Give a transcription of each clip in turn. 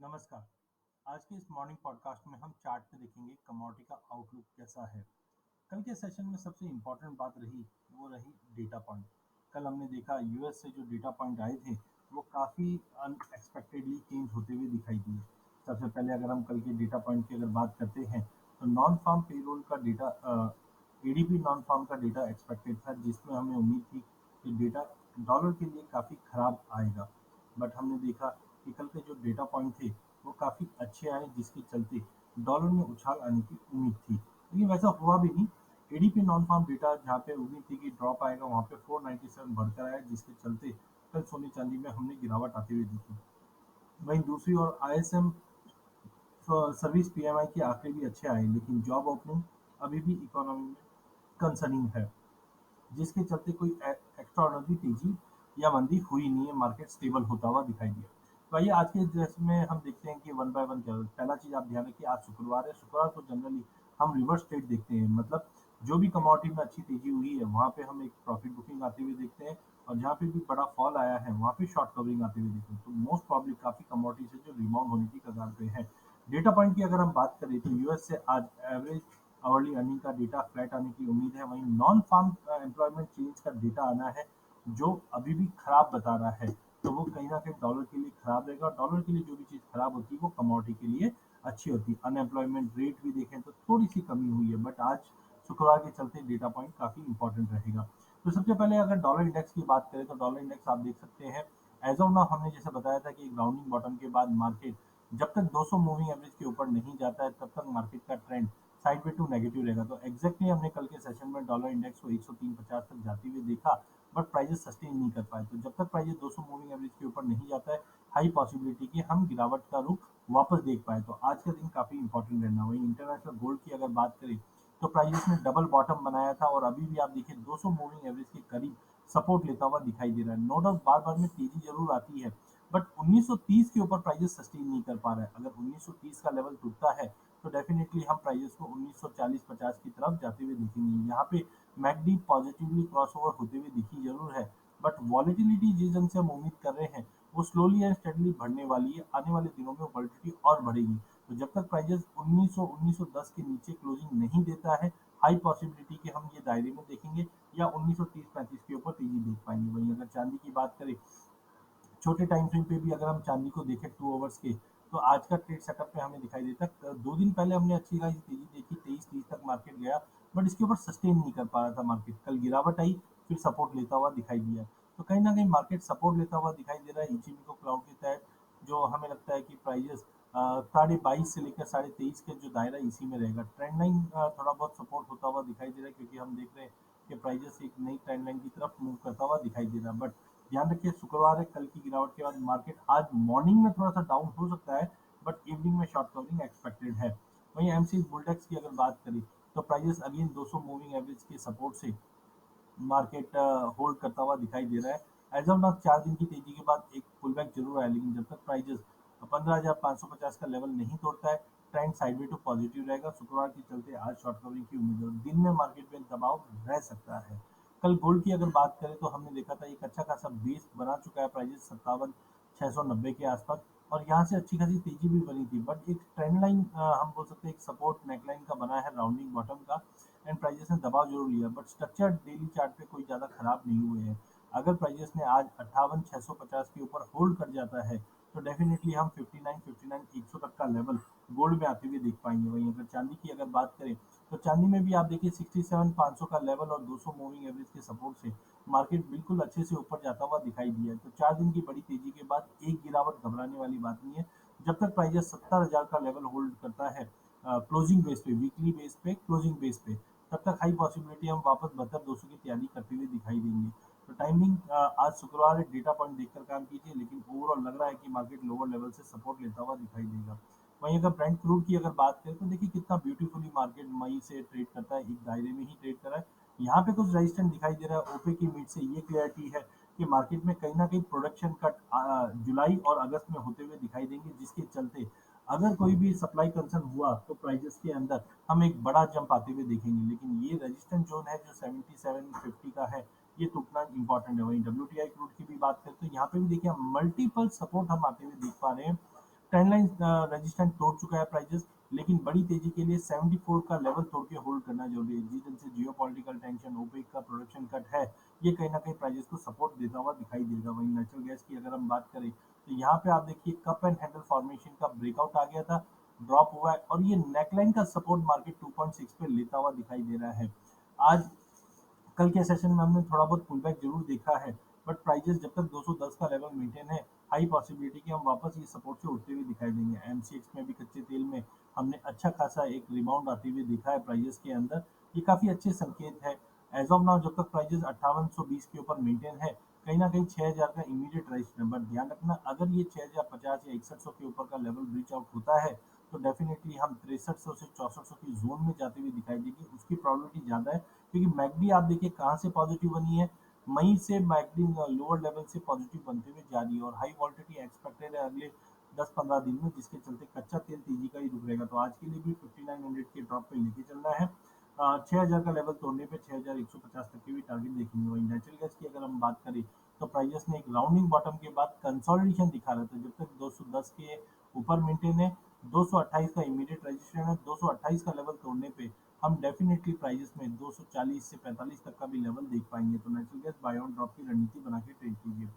नमस्कार। आज के इस मॉर्निंग पॉडकास्ट में हम चार्ट पे देखेंगे कमोडिटी का आउटलुक कैसा है। कल के सेशन में सबसे इम्पोर्टेंट बात रही वो रही डेटा पॉइंट। कल हमने देखा यूएस से जो डेटा पॉइंट आए थे वो काफ़ी अनएक्सपेक्टेडली चेंज होते हुए दिखाई दिए। सबसे पहले अगर हम कल के डेटा पॉइंट की अगर बात करते हैं तो नॉन फार्म पेरोल का डेटा एडीपी नॉन फार्म का डेटा एक्सपेक्टेड था, जिसमें हमें उम्मीद थी कि डेटा डॉलर के लिए काफ़ी खराब आएगा। बट हमने देखा कि कल के जो डेटा पॉइंट थे वो काफ़ी अच्छे आए, जिसके चलते डॉलर में उछाल आने की उम्मीद थी, लेकिन वैसा हुआ भी नहीं। एडीपी नॉन फार्म डेटा जहाँ पे उम्मीद थी कि ड्रॉप आएगा वहाँ पे 497 बढ़कर आया, जिसके चलते कल सोने चांदी में हमने गिरावट आते हुए देखी। वहीं दूसरी ओर आईएसएम सर्विस पीएमआई के आंकड़े भी अच्छे आए, लेकिन जॉब ओपनिंग अभी भी इकोनॉमी में कंसर्निंग है, जिसके चलते कोई एक्स्ट्राऑर्डिनरी तेजी या मंदी हुई नहीं है। मार्केट स्टेबल होता हुआ दिखाई दिया। तो आइए आज के ड्रेस में हम देखते हैं कि वन बाय वन क्या है। पहला चीज आप ध्यान रखिए, आज शुक्रवार है। शुक्रवार को जनरली हम रिवर्स ट्रेड देखते हैं, मतलब जो भी कमोडिटी में अच्छी तेजी हुई है वहां पे हम एक प्रॉफिट बुकिंग आते हुए देखते हैं, और जहाँ पे भी बड़ा फॉल आया है वहां पे शॉर्ट कवरिंग आते हुए देखते हैं। तो मोस्ट प्रॉब्ली काफी कमोडिटी से जो रिबाउंड होने की कगार पे है। डेटा पॉइंट की अगर हम बात करें तो यूएस से आज एवरेज आवरली अर्निंग का डेटा फ्लैट आने की उम्मीद है। वहीं नॉन फार्म एम्प्लॉयमेंट चेंज का डेटा आना है, जो अभी भी खराब बता रहा है। तो वो कहीं ना कहीं डॉलर के लिए खराब रहेगा, और डॉलर के लिए जो भी चीज़ खराब होती है वो कमोडिटी के लिए अच्छी होती है। अनएम्प्लॉयमेंट रेट भी देखें तो थोड़ी सी कमी हुई है, बट आज शुक्रवार के चलते डेटा पॉइंट काफ़ी इंपॉर्टेंट रहेगा। तो सबसे पहले अगर डॉलर इंडेक्स की बात करें तो डॉलर इंडेक्स आप देख सकते हैं एज ऑफ नाउ। हमने जैसे बताया था कि ग्राउंडिंग बॉटम के बाद मार्केट जब तक 200 मूविंग एवरेज के ऊपर नहीं जाता है तब तक मार्केट का trend sideways to negative रहेगा। तो एग्जैक्टली हमने कल के सेशन में डॉलर इंडेक्स को 103.50 तक जाते हुए देखा, बट प्राइजेस सस्टेन नहीं कर पाए। तो जब तक प्राइजेस 200 मूविंग एवरेज के ऊपर नहीं जाता है, हाई पॉसिबिलिटी कि हम गिरावट का रुख वापस देख पाए। तो आज का दिन काफी इंपॉर्टेंट रहना। वहीं इंटरनेशनल गोल्ड की अगर बात करें तो प्राइजेस ने डबल बॉटम बनाया था, और अभी भी आप देखिए 200 मूविंग एवरेज के करीब सपोर्ट लेता हुआ दिखाई दे रहा है। नो डाउट बार बार में तेजी जरूर आती है, बट 1930 के ऊपर प्राइजेस सस्टेन नहीं कर पा रहा है। अगर 1930 का लेवल टूटता है तो डेफिनेटली हम प्राइजेस को 1940-50 की तरफ जाते हुए देखेंगे। यहाँ पे मैकडी पॉजिटिवली क्रॉसओवर होते हुए दिखी जरूर है, बट वॉलेटिलिटी जिस ढंग से हम उम्मीद कर रहे हैं वो स्लोली एंड स्टेडली बढ़ने वाली है। आने वाले दिनों में वॉलेटिलिटी और बढ़ेगी। तो जब तक प्राइजेस 1910 के नीचे क्लोजिंग नहीं देता है, हाई पॉसिबिलिटी कि हम ये दायरे में देखेंगे या 1930-35 के ऊपर तेजी देख पाएंगे। वहीं अगर चांदी की बात करें, छोटे टाइम फ्रेम पे भी अगर हम चांदी को देखें 2 आवर्स के, तो आज का ट्रेड सेटअप पे हमें दिखाई देता है 2 दिन पहले हमने अच्छी खासी तेजी देखी, 23-30 तक मार्केट गया, बट इसके ऊपर सस्टेन नहीं कर पा रहा था मार्केट। कल गिरावट आई, फिर सपोर्ट लेता हुआ दिखाई दिया। तो कहीं ना कहीं मार्केट सपोर्ट लेता हुआ दिखाई दे रहा है इचिमी को क्लाउड के तहत। जो हमें लगता है कि प्राइजेस 22.5 से लेकर 23.5 के जो दायरा इसी में रहेगा। ट्रेंड लाइन थोड़ा बहुत सपोर्ट होता हुआ दिखाई दे रहा है, क्योंकि हम देख रहे हैं कि प्राइजेस एक नई ट्रेंड लाइन की तरफ मूव करता हुआ दिखाई दे रहा है। बट ध्यान रखिए शुक्रवार है, कल की गिरावट के बाद मार्केट आज मॉर्निंग में थोड़ा सा डाउन हो सकता है, बट इवनिंग में शॉर्ट कवरिंग एक्सपेक्टेड है। वहीं एमसी बुलडेक्स की अगर बात करें तो प्राइजेस अगेन 200 मूविंग एवरेज के सपोर्ट से मार्केट होल्ड करता हुआ दिखाई दे रहा है। एज ऑफ नाउ 4 दिन की तेजी के बाद एक पुल बैक जरूर आया, लेकिन जब तक प्राइजेस 15,550 का लेवल नहीं तोड़ता है, ट्रेंड साइडवे टू पॉजिटिव रहेगा। शुक्रवार के चलते आज शॉर्ट कवरिंग की उम्मीद है। दिन में मार्केट में दबाव रह सकता है। कल गोल्ड की अगर बात करें तो हमने देखा था एक अच्छा खासा बेस बना चुका है, प्राइजेस 57,690 के आसपास, और यहाँ से अच्छी खासी तेजी भी बनी थी। बट एक ट्रेंड लाइन हम बोल सकते हैं एक सपोर्ट नेकलाइन का बना है राउंडिंग बॉटम का, एंड प्राइजेस ने दबाव जरूर लिया, बट स्ट्रक्चर डेली चार्ट पे कोई ज़्यादा खराब नहीं हुए हैं। अगर प्राइजेस ने आज 58,650 के ऊपर होल्ड कर जाता है तो डेफिनेटली हम 59 तक का लेवल गोल्ड में आते हुए देख पाएंगे। वहीं अगर चांदी की अगर बात करें तो चांदी में भी आप देखिए 67,500 का लेवल और 200 मूविंग एवरेज के सपोर्ट से मार्केट बिल्कुल अच्छे से ऊपर जाता हुआ दिखाई दिया है। तो 4 दिन की बड़ी तेजी के बाद एक गिरावट घबराने वाली बात नहीं है। जब तक प्राइजेस 70,000 का लेवल होल्ड करता है क्लोजिंग बेस पे, वीकली बेस पे, क्लोजिंग बेस पे, तब तक हाई पॉसिबिलिटी हम वापस 7200 की तैयारी करते हुए दिखाई देंगे। तो टाइमिंग आज शुक्रवार है, डेटा पॉइंट देखकर काम कीजिए, लेकिन ओवरऑल लग रहा है कि मार्केट लोअर लेवल से सपोर्ट लेता हुआ दिखाई देगा। वहीं अगर ब्रांड क्रूड की अगर बात करें तो देखिए कितना ब्यूटीफुली मार्केट मई से ट्रेड करता है, एक दायरे में ही ट्रेड कर रहा है। यहाँ पे कुछ रेजिस्टेंस दिखाई दे रहा है। ओपे की मीट से ये क्लियरिटी है कि मार्केट में कहीं ना कहीं प्रोडक्शन कट जुलाई और अगस्त में होते हुए दिखाई देंगे, जिसके चलते अगर कोई भी सप्लाई कंसर्न हुआ तो प्राइजेस के अंदर हम एक बड़ा जंप आते हुए देखेंगे। लेकिन ये रेजिस्टेंस जोन है जो 7750 का है, ये टूटना इंपॉर्टेंट है। वहीं डब्ल्यू टी आई क्रूड की भी बात करें तो यहाँ पे भी देखिए मल्टीपल सपोर्ट हम आते हुए देख पा रहे हैं। ट्रेंड लाइन रेजिस्टेंस तोड़ चुका है प्राइजेस, लेकिन बड़ी तेजी के लिए 74 का लेवल तोड़ के होल्ड करना जरूरी है। जिस दिन से जियोपॉलिटिकल टेंशन, ओपेक का प्रोडक्शन कट है, ये कहीं ना कहीं प्राइजेस को सपोर्ट देता हुआ दिखाई देगा। वहीं नेचुरल गैस की अगर हम बात करें तो यहाँ पे आप देखिए कप एंड हैंडल फॉर्मेशन का ब्रेकआउट आ गया था, ड्रॉप हुआ है और ये नेकलाइन का सपोर्ट मार्केट 2.6 पे लेता हुआ दिखाई दे रहा है। आज कल के सेशन में हमने थोड़ा बहुत पुल बैक जरूर देखा है, बट प्राइजेस जब तक 210 का लेवल मेंटेन है, हाई पॉसिबिलिटी कि हम वापस ये सपोर्ट से उठते हुए दिखाई देंगे। एमसीएक्स में भी कच्चे तेल में हमने अच्छा खासा एक रिबाउंड आते हुए देखा है प्राइजेस के अंदर, ये काफी अच्छे संकेत है। एज ऑफ नाउ जब तक प्राइजेस 5820 के ऊपर मेंटेन है, कहीं ना कहीं 6000 का इमीडिएट रेजिस्टेंस है, बट ध्यान रखना अगर ये 6050 या 6100 के ऊपर का लेवल ब्रीच आउट होता है तो डेफिनेटली हम 6300 से 6400 की जोन में जाते हुए दिखाई देगी, उसकी प्रोबेबिलिटी ज्यादा है। क्योंकि मैकडी आप देखिए कहाँ से पॉजिटिव बनी है, मई से मैकडी लोअर लेवल से पॉजिटिव बनते हुए जा रही है और हाई वॉलिटिलिटी एक्सपेक्टेड है अगले 10-15 दिन में, जिसके चलते कच्चा तेल तेजी का ही रुक रहेगा। तो आज के लिए भी 5900 के ड्रॉप पे लेके चलना है। 6000 का लेवल तोड़ने पे 6150 तक के भी टारगेट देखेंगे। वहीं नेचुरल गैस की अगर हम बात करें तो प्राइजेस ने एक राउंडिंग बॉटम के बाद कंसोलिडेशन दिखा रहा था, जब तक 210 के ऊपर मेंटेन है, 228 का इमीडिएट रजिस्ट्रेशन है, 228 का लेवल तोड़ने पे हम डेफिनेटली प्राइजेस में 240 से 45 तक का भी लेवल देख पाएंगे। तो natural gas buy on drop की रणनीति बना के ट्रेड कीजिए।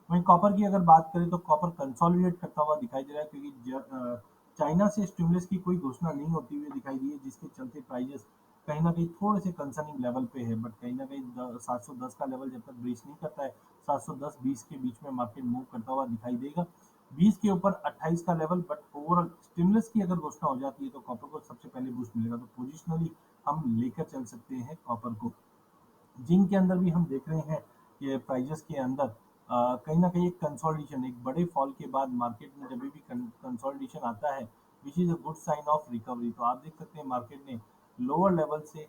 वहीं कॉपर की अगर बात करें तो कॉपर कंसोलिडेट करता हुआ दिखाई दे रहा है, क्योंकि चाइना से स्टिमुलस की कोई घोषणा नहीं होती हुई दिखाई दी है, जिसके चलते प्राइजेस कहीं ना कहीं थोड़े से कंसर्निंग लेवल पे है, बट कहीं ना कहीं 710 का लेवल जब तक ब्रीच नहीं करता है, 710-20 के बीच में मार्केट मूव करता हुआ दिखाई देगा। 20 के ऊपर 28 का लेवल, बट ओवरऑल स्टिमुलस की अगर घोषणा हो जाती है तो कॉपर को सबसे पहले बूस्ट मिलेगा। तो पोजिशनली हम लेकर चल सकते हैं कॉपर को। जिंक के अंदर भी हम देख रहे हैं कि प्राइजेस के अंदर कहीं ना कहीं एक कंसोलिडेशन, एक बड़े फॉल के बाद मार्केट में जब भी कंसोलिडेशन आता है, which is a good sign of recovery. तो आप देख सकते हैं मार्केट ने लोअर लेवल से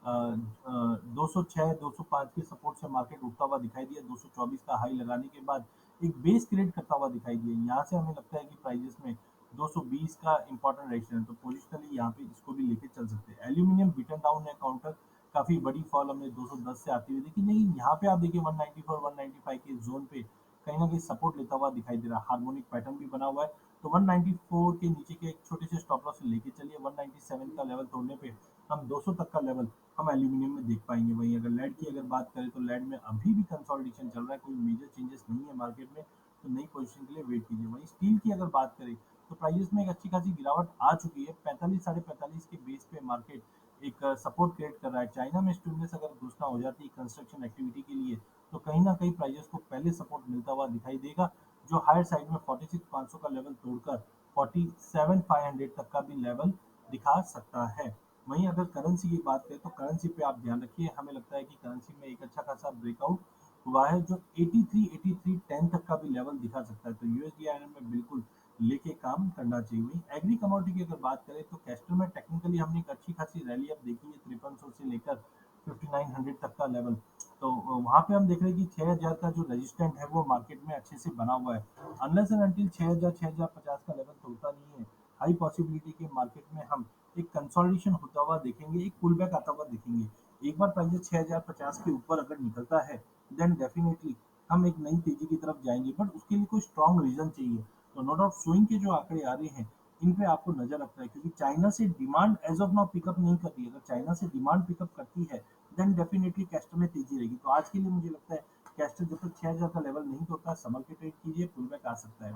206 205 के सपोर्ट से मार्केट उठता हुआ दिखाई दिया, 224 का हाई लगाने के बाद एक बेस क्रिएट करता हुआ दिखाई दिया। यहाँ से हमें लगता है कि प्राइजेस में 220 का इंपॉर्टेंट रेजिस्टेंस है, तो पोजिशनली यहाँ पे इसको भी लेके चल सकते हैं। एल्यूमिनियम बिटन डाउन है, काउंटर काफी बड़ी फॉल हमने 210 से आती हुई देखी, लेकिन यहाँ पे आप देखिए 194 195 के जोन पे कहीं ना कहीं सपोर्ट लेता हुआ दिखाई दे रहा है। हार्मोनिक पैटर्न भी बना हुआ है, तो 194 के नीचे के एक छोटे से स्टॉप लॉस से लेके चलिए। 197 का लेवल तोड़ने पे हम 200 तक का लेवल हम एल्यूमिनियम में देख पाएंगे। वहीं अगर लेड की अगर बात करें तो लेड में अभी भी कंसोलिडेशन चल रहा है, कोई मेजर चेंजेस नहीं है मार्केट में, तो नई पोजीशन के लिए वेट कीजिए। वहीं स्टील की अगर बात करें तो प्राइजेस में एक अच्छी खासी गिरावट आ चुकी है, 45 45.5 के बेस पे मार्केट एक सपोर्ट क्रिएट कर रहा है। चाइना में स्टिमुलस अगर घोषणा हो जाती है कंस्ट्रक्शन एक्टिविटी के लिए, तो कहीं ना कहीं प्राइजेस को पहले सपोर्ट मिलता हुआ दिखाई देगा, जो हायर साइड में 46,500 का लेवल तोड़कर 47,500 तक का भी लेवल दिखा सकता है। वहीं अगर करेंसी की बात करें तो करेंसी पे आप ध्यान रखिए, हमें लगता है कि करेंसी में एक अच्छा खासा ब्रेकआउट हुआ है, जो 83 तक का भी लेवल दिखा सकता है। तो यूएसडी आयरन में बिल्कुल लेके काम करना चाहिए। वहीं एग्री कमोडिटी की अगर बात करें तो कैस्टर में टेक्निकली हमने एक अच्छी खासी रैली अब देखी है, 5300 से लेकर 5900 तक का लेवल। तो वहां पे हम देख रहे हैं कि 6000 का जो रेजिस्टेंट है वो मार्केट में अच्छे से बना हुआ है। अनलेस एंड अनटिल 6000 6050 का लेवल तोड़ता नहीं है, हाई पॉसिबिलिटी के मार्केट में हम एक कंसोलिडेशन होता हुआ देखेंगे, एक पुल बैक आता हुआ देखेंगे। एक बार प्राइस 6050 के ऊपर अगर निकलता है, देन डेफिनेटली हम एक नई तेजी की तरफ जाएंगे, बट उसके लिए कोई स्ट्रॉन्ग रीजन चाहिए। तो नो डाउट स्विंग के जो आंकड़े आ रहे हैं, इन पे आपको नजर रखना है, क्योंकि चाइना से demand as of now pick up नहीं कर रही है। अगर चाइना से डिमांड पिकअप करती है, देन डेफिनेटली कैस्टर में तेजी रहेगी। तो आज के लिए मुझे लगता है कैस्टर जब तक 6000 का लेवल नहीं तोड़ता, संभल के ट्रेड कीजिए, पुल बैक आ सकता है।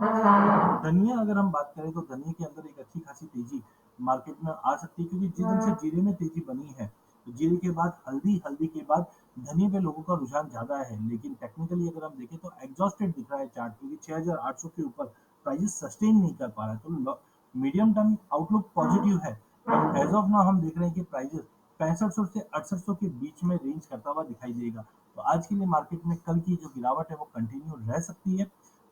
धनिया अगर हम बात करें तो धनिया के अंदर एक अच्छी खासी तेजी मार्केट में आ सकती है, क्योंकि जिस दिन से जीरे में तेजी बनी है, तो जीरे के बाद हल्दी, हल्दी के बाद धनिया पे लोगों का रुझान ज्यादा है। लेकिन टेक्निकली अगर हम देखें तो एग्जॉस्टेड दिख रहा है चार्ट, क्योंकि 6800 के ऊपर प्राइस सस्टेन नहीं कर पा रहा है। तो मीडियम टर्म आउटलुक पॉजिटिव है, बट एज ऑफ नाउ हम देख रहे हैं कि प्राइजेस 6500 से 6800 के बीच में रेंज करता हुआ दिखाई देगा। तो आज के लिए मार्केट में कल की जो गिरावट है वो कंटिन्यू रह सकती है।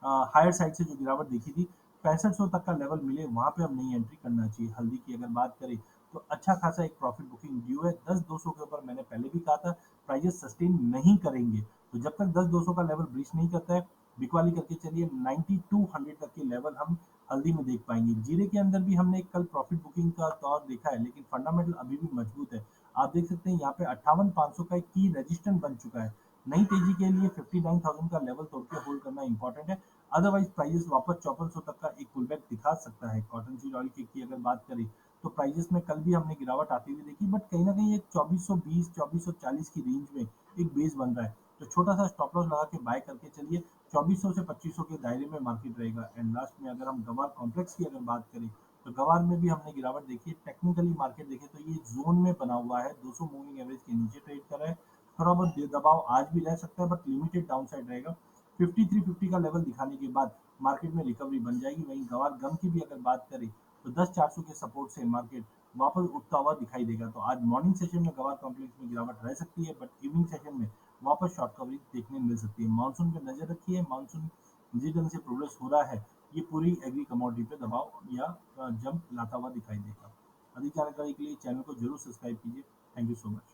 हायर साइड से जो गिरावट देखी थी 6500 तक का लेवल मिले, वहां पे अब नई एंट्री करना चाहिए। हल्दी की अगर बात करें तो अच्छा खासा एक प्रॉफिट बुकिंग ड्यू है। 10-200 के ऊपर मैंने पहले भी कहा था प्राइजेस सस्टेन नहीं करेंगे, तो जब तक 10-200 का लेवल ब्रीच नहीं करता है, बिकवाली करके चलिए। 9200 तक के लेवल हम हल्दी में देख पाएंगे। जीरे के अंदर भी हमने कल प्रॉफिट बुकिंग का दौर देखा है, लेकिन फंडामेंटल अभी भी मजबूत है। आप देख सकते हैं यहाँ पे 58,500 का एक की रेजिस्टेंस बन चुका है, नई तेजी के लिए 59,000 का लेवल तोड़ के होल्ड करना इंपॉर्टेंट है। अदरवाइज प्राइजेस वापस 5400 तक का एक पुल बैक दिखा सकता है। कॉटन सीड ऑयल की अगर बात करें तो प्राइजेस में कल भी हमने गिरावट आती हुई देखी, बट कहीं ना कहीं एक 2420 2440 की रेंज में एक बेस बन रहा है। तो छोटा सा स्टॉप लॉस लगा के बाय करके चलिए। 2400 से 2500 के दायरे में मार्केट रहेगा। एंड लास्ट में अगर हम गवार कॉम्प्लेक्स की अगर बात करें तो गवार में भी हमने गिरावट देखी है। टेक्निकली मार्केट देखे तो ये जोन में बना हुआ है, 200 मूविंग एवरेज के नीचे ट्रेड कर रहा है। थोड़ा बहुत दबाव आज भी रह सकता है, बट लिमिटेड डाउन साइड रहेगा। 5350 का लेवल दिखाने के बाद मार्केट में रिकवरी बन जाएगी। वहीं गवार गम की भी अगर बात करें तो 10,400 के सपोर्ट से मार्केट वापस उठता हुआ दिखाई देगा। तो आज मॉर्निंग सेशन में गवार कॉम्प्लेक्स में गिरावट रह सकती है, बट इवनिंग सेशन में वापस शॉर्ट कवरेज देखने मिल सकती है। मानसून पे नजर रखिए। मानसून जिस ढंग से प्रोग्रेस हो रहा है, ये पूरी एग्री कमोडिटी पे दबाव या जंप लाता हुआ दिखाई देगा। अधिक जानकारी के लिए चैनल को जरूर सब्सक्राइब कीजिए। Thank you so much.